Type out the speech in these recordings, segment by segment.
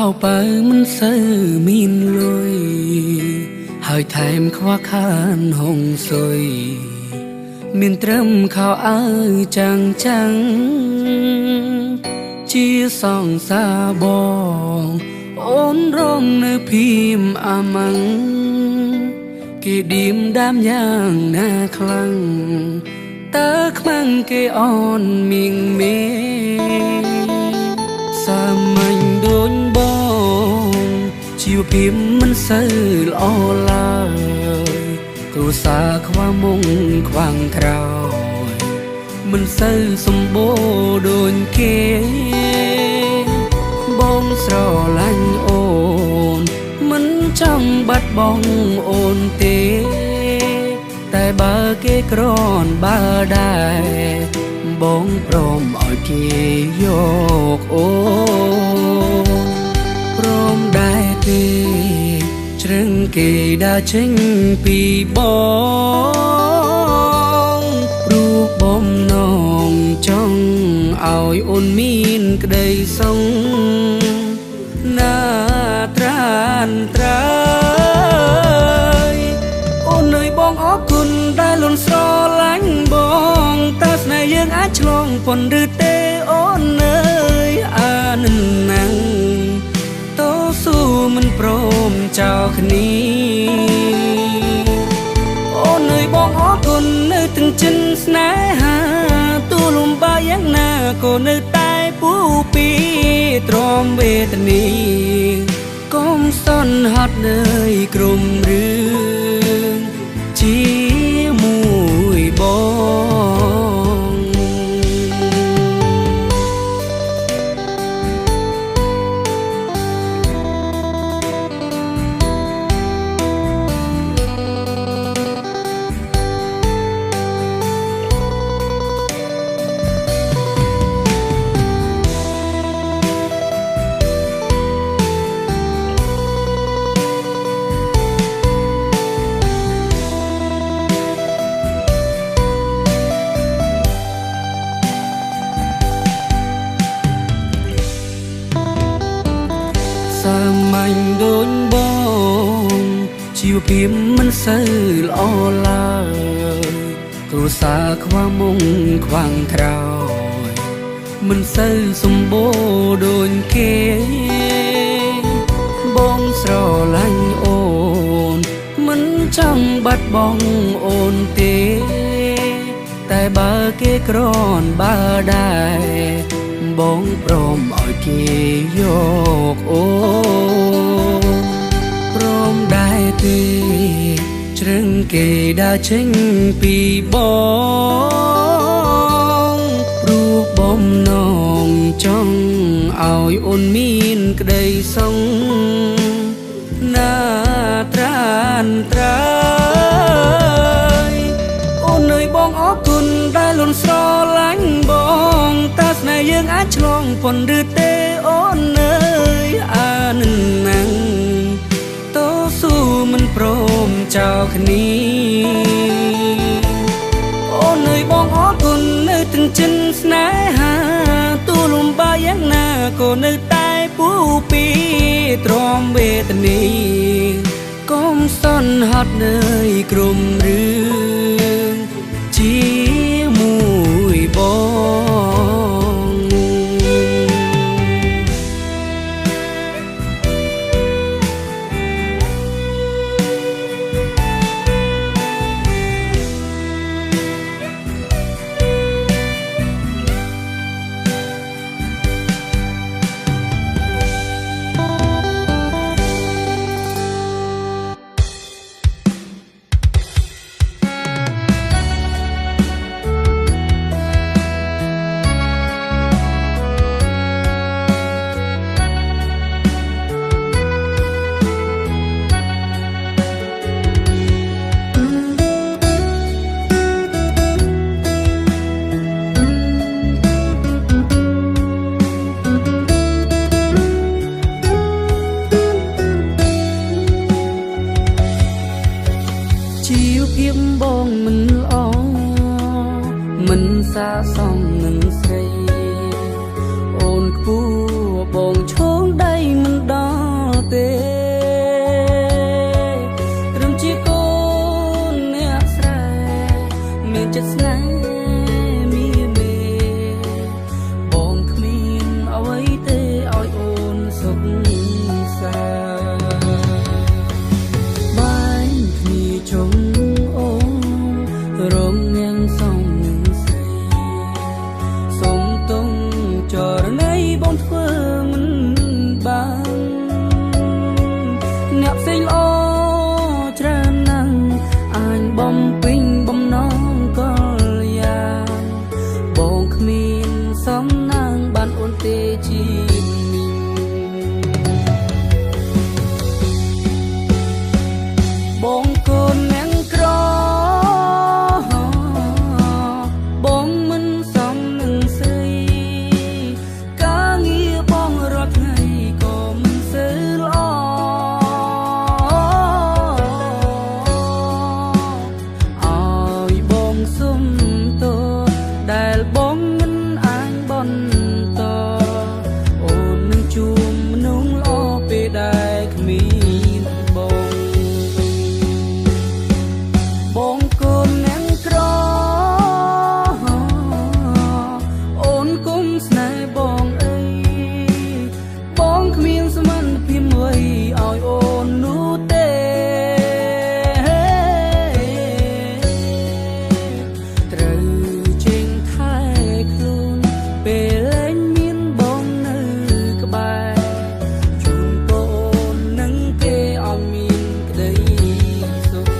khao bờ mình sơ min lôi hơi thèm khoa khan hồng sôi miền trâm khao ơi chẳng chẳng chia song xa bong ôn rong nơi phim măng kỳ điểm đam nhang na khăng ta khăng kê on miền mê sa mình đốn bong chiều phim mình sơ lo lời tu xa khoa mông khoang trào mình sơ sum bố đồn kê bông sò lanh ồn mình trong bắt bông ồn tê tại ba kê kron ba đài bông prom ở kê yok ồn prom đài tê trưng kê đa chênh pi bông ru bom nong trong ao ôn min cây sông na tràn trái ôn nơi bong ó kunได้ลนสอลังบองตาสนายยังอาจลองปนดือเตโอนเนยอานันนังโตสู้มันโปรมเจ้าคณีโอนเนยบองó kunเนยถึงจินสนายหาตูลุมบายังนาโกเนยตายผู้ปีตรอมเวทนีก้มซ่อนหัดเนยกลุ่มเรื่องจีมวยบองsa mình đốn bông chiều phim mình sơ lo lời tu xa khoa mông khoang trào mình sơ sum bố đồn kê bông sò lanh ồn mình trong bắt bông ồn tê tại ba kê kron ba đài bông prom ở kê yok ồn prom đài tê trưng kê đa chênh pi bong ru bom nong trong ao ôn min cây sông na tràn trái ôn nơi bong ó kunได้ลนสอลังบองตาสนายยังอาจลองปนดือเตโอนเนยอานันนังโตสู้มันโปรมเจ้าคณีโอนเนยบองó kunเนยถึงจินสนายหาตูลุมบายังนาโกเนยตายผู้ปีตรอมเวทนีก้มซ่อนหัดเนยกลุ่มเรื่องจีมวยบองxa song ngừng say ôn khu bồn chốn đây mình ចិត្តស្នេហ៍មានមេបងគ្មានអ្វីទេឲ្យអូនសុខសាបាយគ្នាជុំអូនរងនាងសំនឹងស្រីសុំទងចរណីបងធ្វើមិនបានអ្នកផ្សេងល្អច្រើនណាស់អាចបំពេញបំណងកលយ៉ាងបងគ្មានសំណាងបានអូនទេជាបងកូននាងក្របងមិនសមនឹងស្រីការងារបងរាល់ថ្ងៃក៏មិនសូវល្អឲ្យបងសុំទោសដែលបងមិនអាចបន្តអូននឹងជួបមនុស្សល្អពេលដែលគ្មានបងកូននាងក្រអូនគុំស្នេហ៍បងអីបងគ្មានសមត្ថភាពមួយឲ្យអូននោះទេត្រូវចេញថែខ្លួនពេលលែងមានបងនៅក្បែរជូនបងអូននឹងគេឲ្យមានក្តីសុខ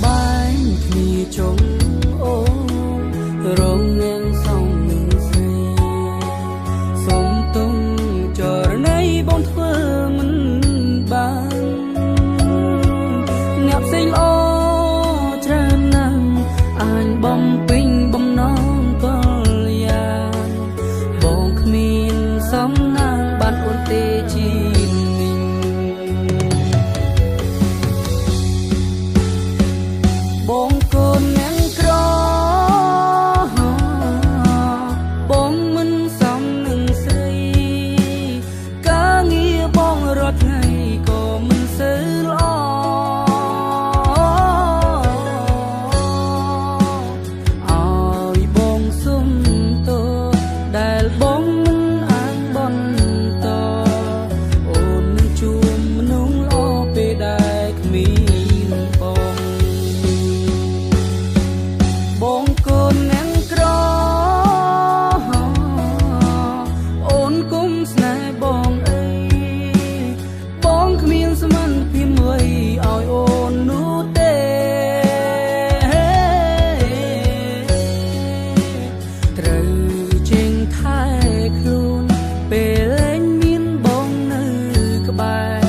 បាយគ្នាជុំអូនរងនាងសំនឹងស្រីសុំទងចរណីបងធ្វើមិនបានអ្នកផ្សេងល្អច្រើនណាស់អាចបំពេញបំណងកលយ៉ាងបងគ្មានសំណាងបានអូនទេជានិញបងកូននាងក្របងមិនសមនឹងស្រីការងារបងរាល់ថ្ងៃក៏មិនសូវល្អឲ្យបងសុំទោសដែលបងមិនអាចបន្តអូននឹងជួបមនុស្សល្អពេលដែលគ្មានបងកូននាងក្រអូនគុំស្នេហ៍បងអីបងគ្មានសមត្ថភាពមួយឲ្យអូននោះទេត្រូវចេញថែខ្លួនពេលលែងមានបងនៅក្បែរ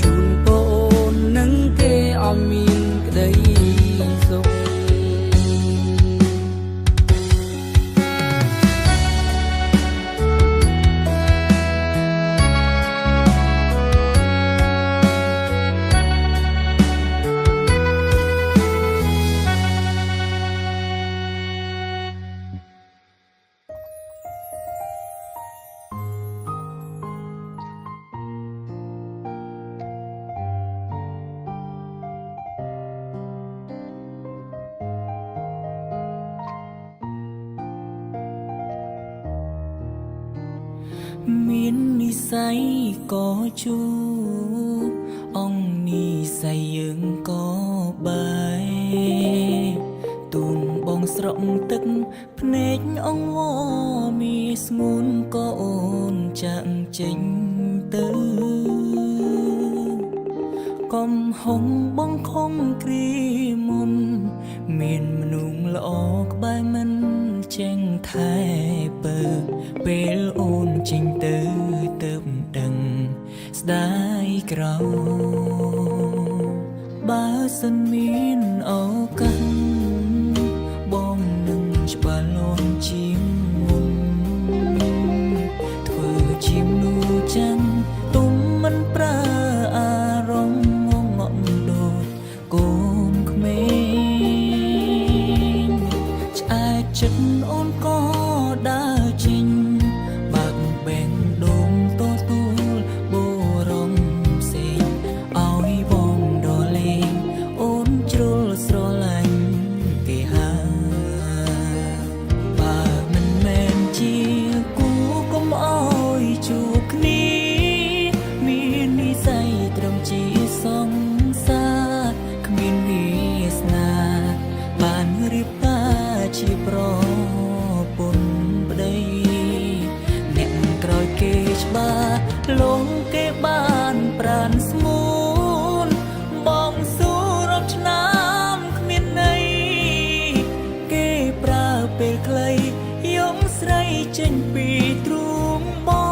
ជូនបងអូននឹងគេឲ្យមានក្តីសុខមាននិស្ស័យក៏ជួបអង្គនិស្ស័យយើងក៏បែកទូនបងស្រក់ទឹកភ្នែកអង្វរមានស្ងួនក៏អូនចាក់ចេញទៅកុំហុំបងខំគ្រាមុនមានមនុស្សល្អក្បែរមិនចេញថែពើពេលអូនចេញទៅទៅដឹងស្ដាយក្រោ បើសិនមានឱកាសបងនឹងច្បាស់លាស់ជាងមុនធ្វើជាមនុស្សចឹងទុំមិនប្រើអារម្មណ៍ងងក់ដូចកូនក្មេងឆ្អែតចិត្តអូនក៏ដើរចេញបើកបែងដូងទទួលបរំផ្សេងឲ្យបងដលេងអូនជ្រុលស្រឡាញ់គេហើយបើមិនមែនជាគូកុំអោយជួបគ្នាមាននិស្ស័យត្រឹមជាសង្សារគ្មានវាសនាបានរៀបការជាប្រពន្ធប្តីអ្នកក្រោយគេច្បាស់លងគេបានប្រានស្មូនបងស៊ូរាប់ឆ្នាំគ្មានន័យគេប្រើពេលខ្លីយកស្រីចេញពីទ្រូងបង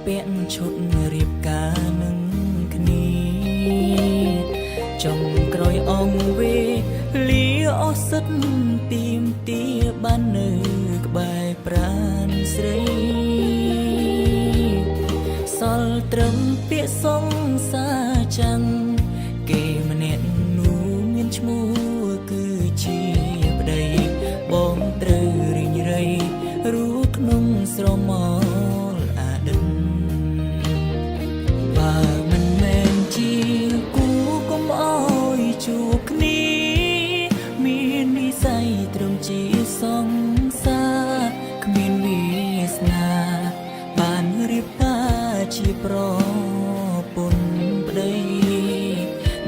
ពាក់ឈុតរៀបការនឹងគ្នាចុងក្រោយអងវេលាអស់សិតទីមទាបាននៅក្បែរប្រាណស្រីសល់ត្រឹមពាក្យសងសាចាំងគេម្នាក់នោះមានឈ្មោះគឺជាប្តីបងត្រូវរីងរៃរូក្នុងស្រមោលបើមិនមែនជាគូកុំអោយជួបគ្នាមាននិស្ស័យត្រឹមជាសង្សារគ្មានវាសនាបានរៀបការជាប្រពន្ធប្តី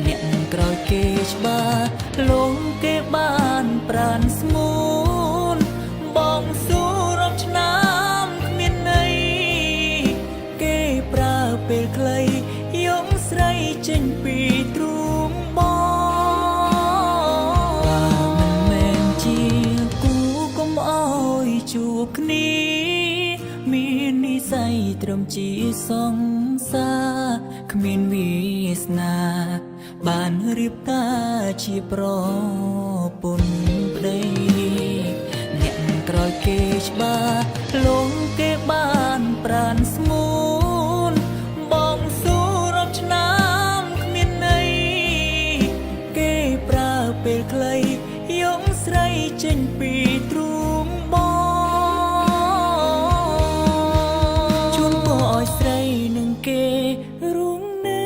អ្នកក្រោយគេច្បាស់លងគេបានប្រានស្មូនបងស៊ូរាប់ឆ្នាំគ្មានន័យគេប្រើពេលខ្លីយកស្រីចេញពីទ្រូងបងបើមិនមែនជាគូកុំអោយជួបគ្នាមាននិស្ស័យត្រឹមជាសង្សារគ្មានវាសនាបានរៀបការជាប្រពន្ធប្តីអ្នកក្រោយគេច្បាស់លងគេបានប្រានស្មូនបងស៊ូរាប់ឆ្នាំគ្មានន័យគេប្រើពេលខ្លីយកស្រីចេញពីទ្រូងបងជូនពរឲ្យស្រីនឹងគេរួមនៅ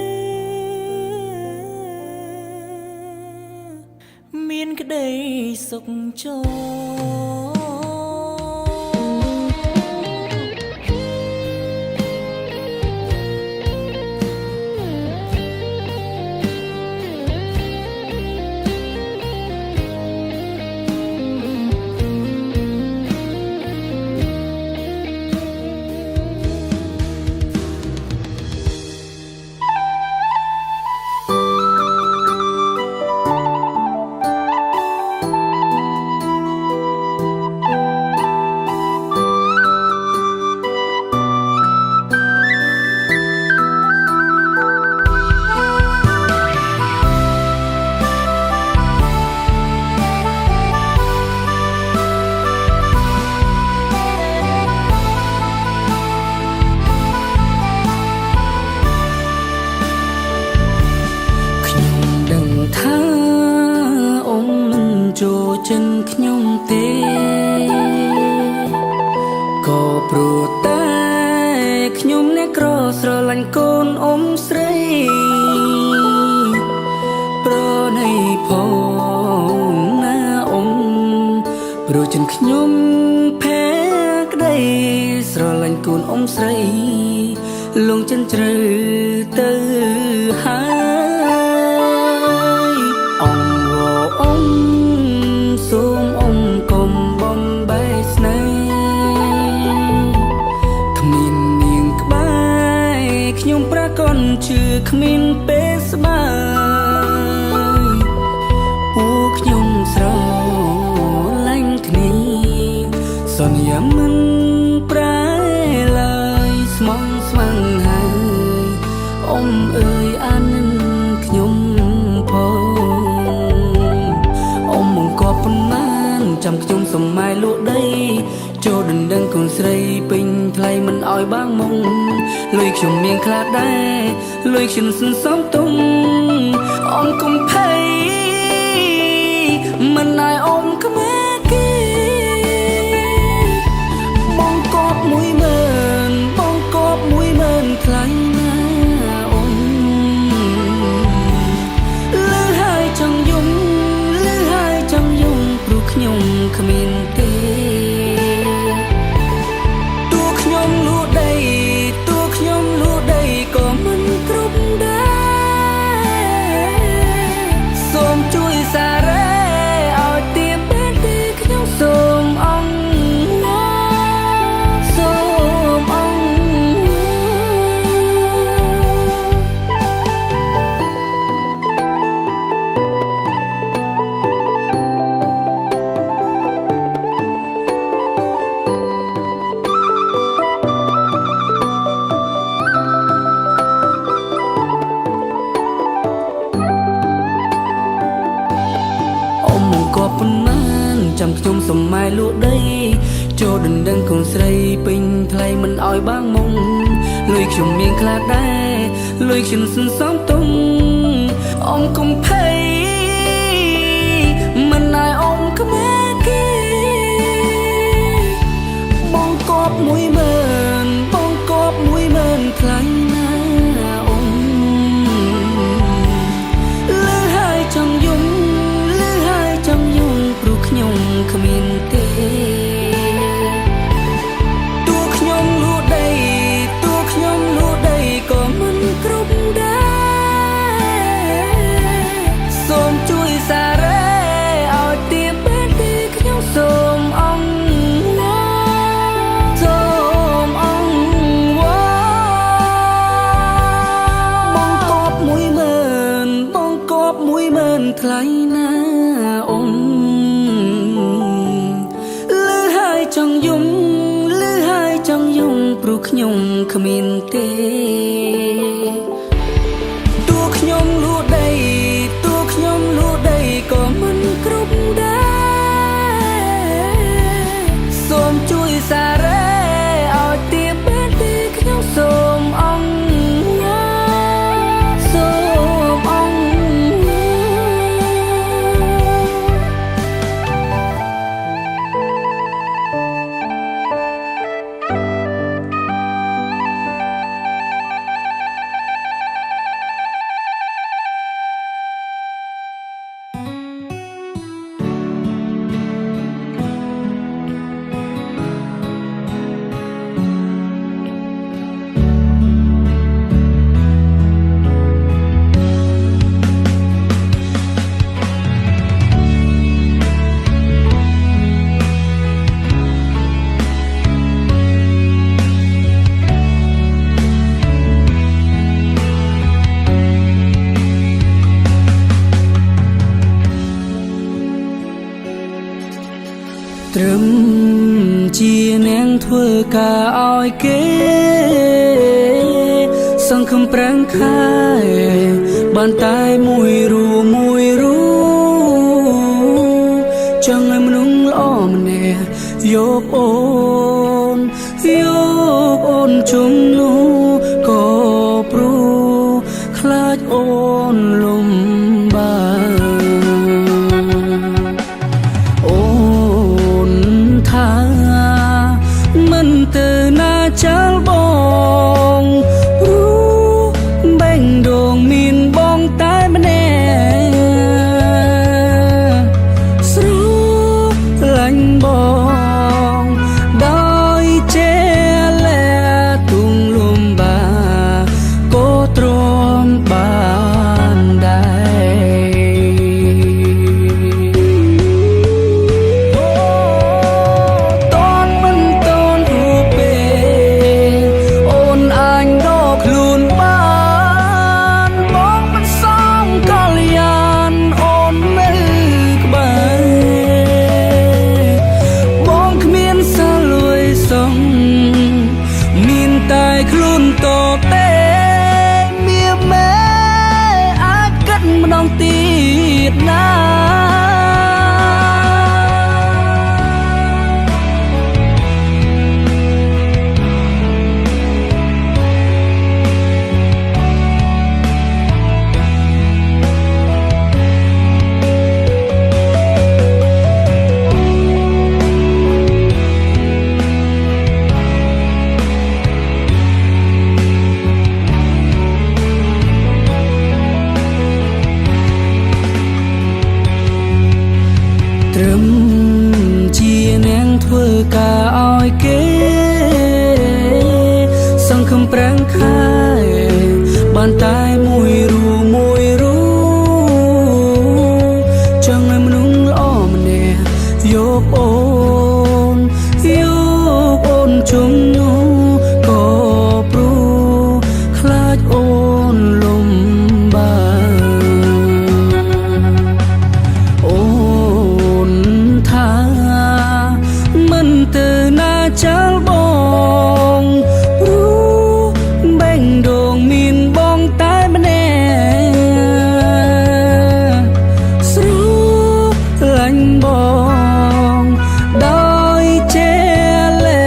មានក្តីសុខចូល ចូលចិនខ្ញុំទេក៏ព្រោះតែខ្ញុំអ្នកក្រស្រឡាញ់កូនអ៊ំស្រីប្រណីផងណាអ៊ំព្រោ ចិនខ្ញុំភែក្ដីស្រឡាញ់កូនអ៊ំស្រីលងចិនជ្រៅទៅហើយអ៊ំវអ៊ំសូមអ៊ំកុំបំបែកស្នេហ៍គ្មាននាងក្បែរខ្ញុំប្រកនជឿគ្មានពេលស្បើយពួកខ្ញុំស្រឡាញ់គ្នាសន្យាមិនប្រែឡើយស្មងស្វាំងហើយអ៊ំអើយអានខ្ញុំផងអ៊ំមកក៏ប៉ុន្មានចាំខ្ញុំសម័យលក់ដីចូលដណ្ដឹងកូនស្រីពេញថ្លៃមិនអោយបាងមុងលុយខ្ញុំមានខ្លាចដែរលុយខ្ញុំសន្សំទុំអ៊ំកុំភ័យមិនឲ្យអ៊ំក្បែរគេបងកប់10000បងកប់10000ថ្លៃណាអ៊ំលឺហើយចង់យំលឺហើយចង់យំព្រោះខ្ញុំគ្មានទេតួខ្ញុំលូដីតួខ្ញុំលូដីក៏មិនគ្រប់ដែរសូមជួយសារ៉េក៏ប៉ុន្មានចាំខ្ញុំសម័យលក់ដីចូលដណ្ដឹងកូនស្រីពេញថ្លៃមិនអោយបាងមុងលុយខ្ញុំមានខ្លាចដែរលុយខ្ញុំសន្សំទុំអ៊ំកុំភ័យមិនឲ្យអ៊ំក្បែរគេបងកប់10000បងកប់10000ថ្លៃណាអ៊ំលឺហើយចង់យំព្រោះខ្ញុំគ្មានទេតួខ្ញុំលូដីតួខ្ញុំលូដីក៏មិនគ្រប់ដែរសូមជួយសារ៉េឲ្យទៀបពេលទីខ្ញុំសូមអង្វរសូមអង្វរបងកប់10000បងកប់10000ថ្លៃណាអ៊ំចង់យំលឺហើយចង់យំព្រោះខ្ញុំគ្មានទេតួខ្ញុំលូដីតួខ្ញុំលូដីក៏មិនគ្រប់ដែរសូមជួយសារ៉េឲ្យទៀបពេលទីខ្ញុំសូមអង្វរសូមអង្វរត្រឹមជានាងធ្វើការឲ្យគេសង្ឃឹមប្រាំងខែបានតែមួយរូចង់ឲ្យមនុស្សល្អម្នាក់យកអូនជុំនោះក៏ព្រោះខ្លាចអូនលំបាថាមិនទៅណាចាល់បងព្រោះបេងដូងមានបងតែម្នាក់ស្រឡាញ់បង ខំប្រឹងខែបានតែមួយរូចង់ឲ្យមនុស្សល្អម្នាក់យកអូនជុំនោះក៏ព្រោះខ្លាចអូនលំបាអូនថាមិនទៅណាចាល់បងព្រោះបេងដូងមានបងតែម្នាក់ស្រួលលាញ់បងដោយចេលែ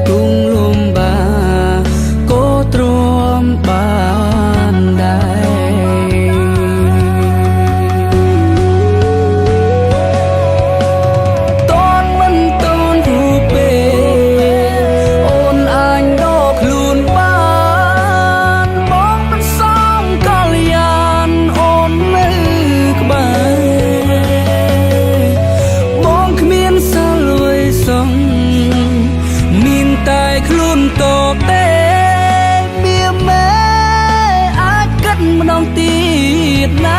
ទុំលំបាក៏ទ្រាំបានដែរតនមិនតនទូពេអូនអាចដកខ្លួនបានបងមិនសំកលយានអូននៅក្បែរបងគ្មានសាលួយសងមានតែខ្លួនតទេមានមែអាចគិតម្ដងទៀតណា